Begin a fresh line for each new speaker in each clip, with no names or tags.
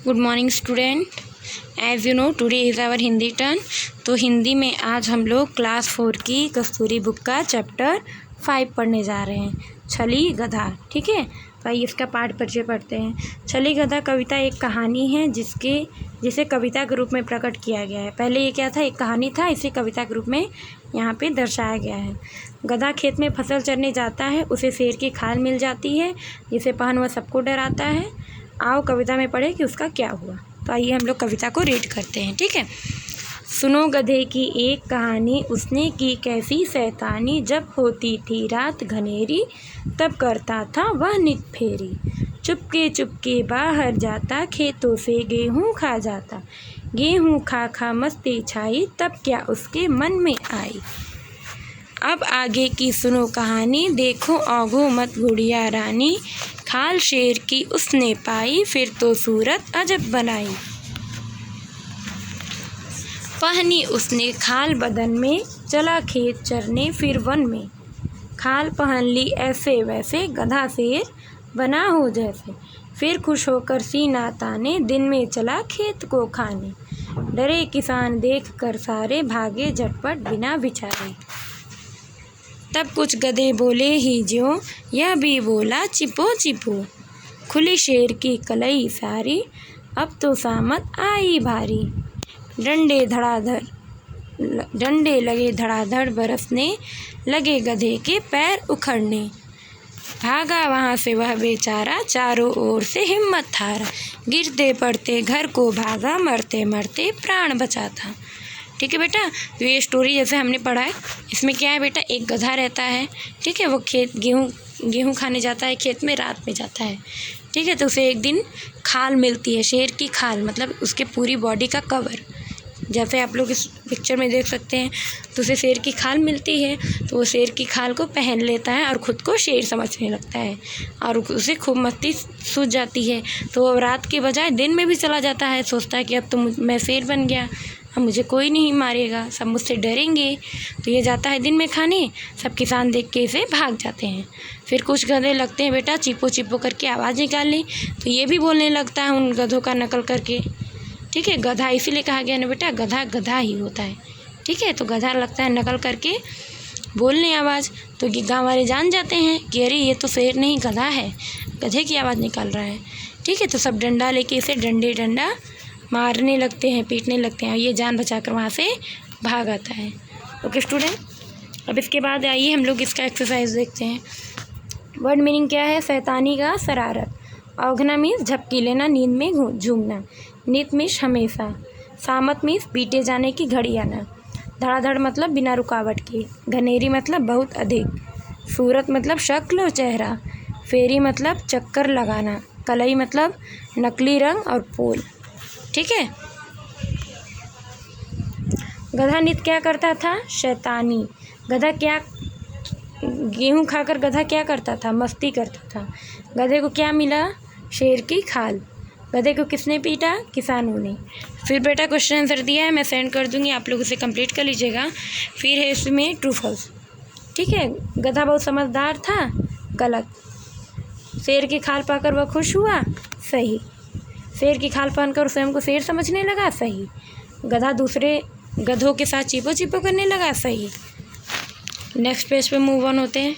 Good morning student. As you know today is our Hindi turn. तो हिंदी में आज हम लोग क्लास 4 की कस्तूरी बुक का चैप्टर 5 पढ़ने जा रहे हैं, छली गधा। ठीक है, तो आइए इसका पाठ परिचय पढ़ते हैं। छली गधा कविता एक कहानी है जिसे कविता के रूप में प्रकट किया गया है। पहले ये क्या था, एक कहानी था, इसे कविता के रूप में यहाँ पे दर्शाया गया है। गधा खेत में फसल चरने जाता है, उसे शेर की खाल मिल जाती है जिसे पहन वह सबको डराता है। आओ कविता में पढ़े कि उसका क्या हुआ। तो आइए हम लोग कविता को रीड करते हैं। ठीक है, सुनो गधे की एक कहानी, उसने की कैसी शैतानी। जब होती थी रात घनेरी, तब करता था वह नित फेरी। चुपके चुपके बाहर जाता, खेतों से गेहूँ खा जाता। गेहूँ खा खा मस्ती छाई, तब क्या उसके मन में आई। अब आगे की सुनो कहानी, देखो औघो मत गुड़िया रानी। खाल शेर की उसने पाई, फिर तो सूरत अजब बनाई। पहनी उसने खाल बदन में, चला खेत चरने फिर वन में। खाल पहन ली ऐसे वैसे, गधा शेर बना हो जैसे। फिर खुश होकर सीना ताने, दिन में चला खेत को खाने। डरे किसान देख कर सारे, भागे झटपट बिना विचारे। तब कुछ गधे बोले ही ज्यों, यह भी बोला चिपो चिपो। खुली शेर की कलई सारी, अब तो सामत आई भारी। डंडे लगे धड़ाधड़ बरसने, लगे गधे के पैर उखड़ने। भागा वहाँ से वह बेचारा, चारों ओर से हिम्मत हारा। गिरते पड़ते घर को भागा, मरते मरते प्राण बचा था। ठीक है बेटा, तो ये स्टोरी जैसे हमने पढ़ा है, इसमें क्या है बेटा, एक गधा रहता है। ठीक है, वो खेत गेहूँ खाने जाता है, खेत में रात में जाता है। ठीक है, तो उसे एक दिन खाल मिलती है, शेर की खाल, मतलब उसके पूरी बॉडी का कवर। जैसे आप लोग इस पिक्चर में देख सकते हैं, तो उसे शेर की खाल मिलती है, तो वो शेर की खाल को पहन लेता है और ख़ुद को शेर समझने लगता है और उसे खूब मस्ती सूझ जाती है। तो वो रात के बजाय दिन में भी चला जाता है, सोचता है कि अब तो मैं शेर बन गया, अब मुझे कोई नहीं मारेगा, सब मुझसे डरेंगे। तो ये जाता है दिन में खाने, सब किसान देख के इसे भाग जाते हैं। फिर कुछ गधे लगते हैं बेटा चिपो चिपो करके आवाज़ निकालने, तो ये भी बोलने लगता है उन गधों का नकल करके। ठीक है, गधा इसीलिए कहा गया ना बेटा, गधा गधा ही होता है। ठीक है, तो गधा लगता है नकल करके बोलने आवाज़, तो गाँव वाले जान जाते हैं कि अरे ये तो शेर नहीं गधा है, गधे की आवाज़ निकाल रहा है। ठीक है, तो सब डंडा लेके इसे डंडा मारने लगते हैं, पीटने लगते हैं, और ये जान बचाकर वहाँ से भाग आता है। ओके स्टूडेंट, अब इसके बाद आइए हम लोग इसका एक्सरसाइज देखते हैं। वर्ड मीनिंग क्या है, शैतानी का शरारत। औघना मीन्स झपकी लेना, नींद में झूमना। नित मीन्स हमेशा। सामत मीन्स पीटे जाने की घड़ी आना। धड़ाधड़ मतलब बिना रुकावट के। घनेरी मतलब बहुत अधिक। सूरत मतलब शक्ल और चेहरा। फेरी मतलब चक्कर लगाना। कलई मतलब नकली रंग और पोल। ठीक है, गधा नित क्या करता था, शैतानी। गधा क्या, गेहूँ खाकर गधा क्या करता था, मस्ती करता था। गधे को क्या मिला, शेर की खाल। गधे को किसने पीटा, किसानों ने। फिर बेटा क्वेश्चन आंसर दिया है, मैं सेंड कर दूंगी, आप लोग उसे कंप्लीट कर लीजिएगा। फिर है इसमें ट्रू फॉल्स। ठीक है, गधा बहुत समझदार था, गलत। शेर की खाल पाकर वह खुश हुआ, सही। शेर की खाल पहनकर स्वयं को शेर समझने लगा, सही। गधा दूसरे गधों के साथ चिपो चिपो करने लगा, सही। नेक्स्ट पेज पे मूव ऑन होते हैं।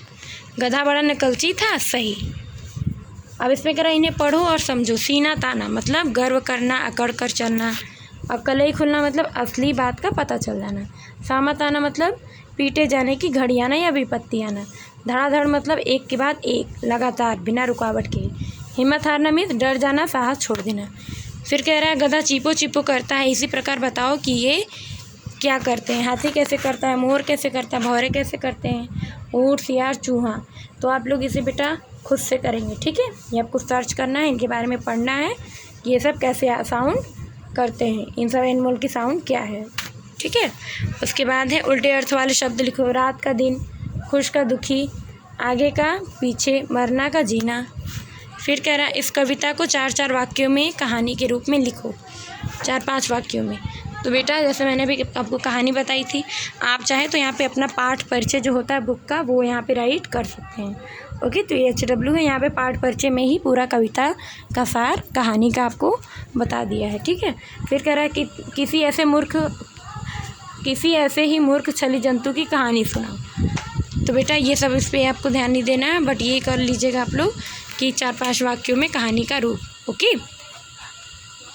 गधा बड़ा नकलची था, सही। अब इसमें कह रहा इन्हें पढ़ो और समझो। सीना ताना मतलब गर्व करना, अकड़ कर चलना। और कलई खुलना मतलब असली बात का पता चल जाना। सामत आना मतलब पीटे जाने की घड़ी आना या विपत्ति आना। धड़ाधड़ मतलब एक के बाद एक, लगातार, बिना रुकावट के। हिम्मत हारना मीन्स डर जाना, साहस छोड़ देना। फिर कह रहा है गधा चिपो चिपो करता है, इसी प्रकार बताओ कि ये क्या करते हैं। हाथी कैसे करता है, मोर कैसे करता है, भौरे कैसे करते हैं, ऊँट, सियार, चूहा। तो आप लोग इसे बेटा खुद से करेंगे। ठीक है, ये आपको सर्च करना है, इनके बारे में पढ़ना है कि ये सब कैसे साउंड करते हैं, इन सब एनिमल की साउंड क्या है। ठीक है, उसके बाद है उल्टे अर्थ वाले शब्द लिखो। रात का दिन, खुश का दुखी, आगे का पीछे, मरना का जीना। फिर कह रहा है इस कविता को 4-4 वाक्यों में कहानी के रूप में लिखो, 4-5 वाक्यों में। तो बेटा जैसे मैंने भी आपको कहानी बताई थी, आप चाहे तो यहाँ पे अपना पाठ परिचय जो होता है बुक का, वो यहाँ पे राइट कर सकते हैं। ओके, तो ये HW है। यहाँ पे पाठ परिचय में ही पूरा कविता का सार कहानी का आपको बता दिया है। ठीक है, फिर कह रहा है कि किसी ऐसे ही मूर्ख छली जंतु की कहानी सुनाओ। तो बेटा ये सब इस पर आपको ध्यान नहीं देना है, बट ये कर लीजिएगा आप लोग कि 4-5 वाक्यों में कहानी का रूप। ओके।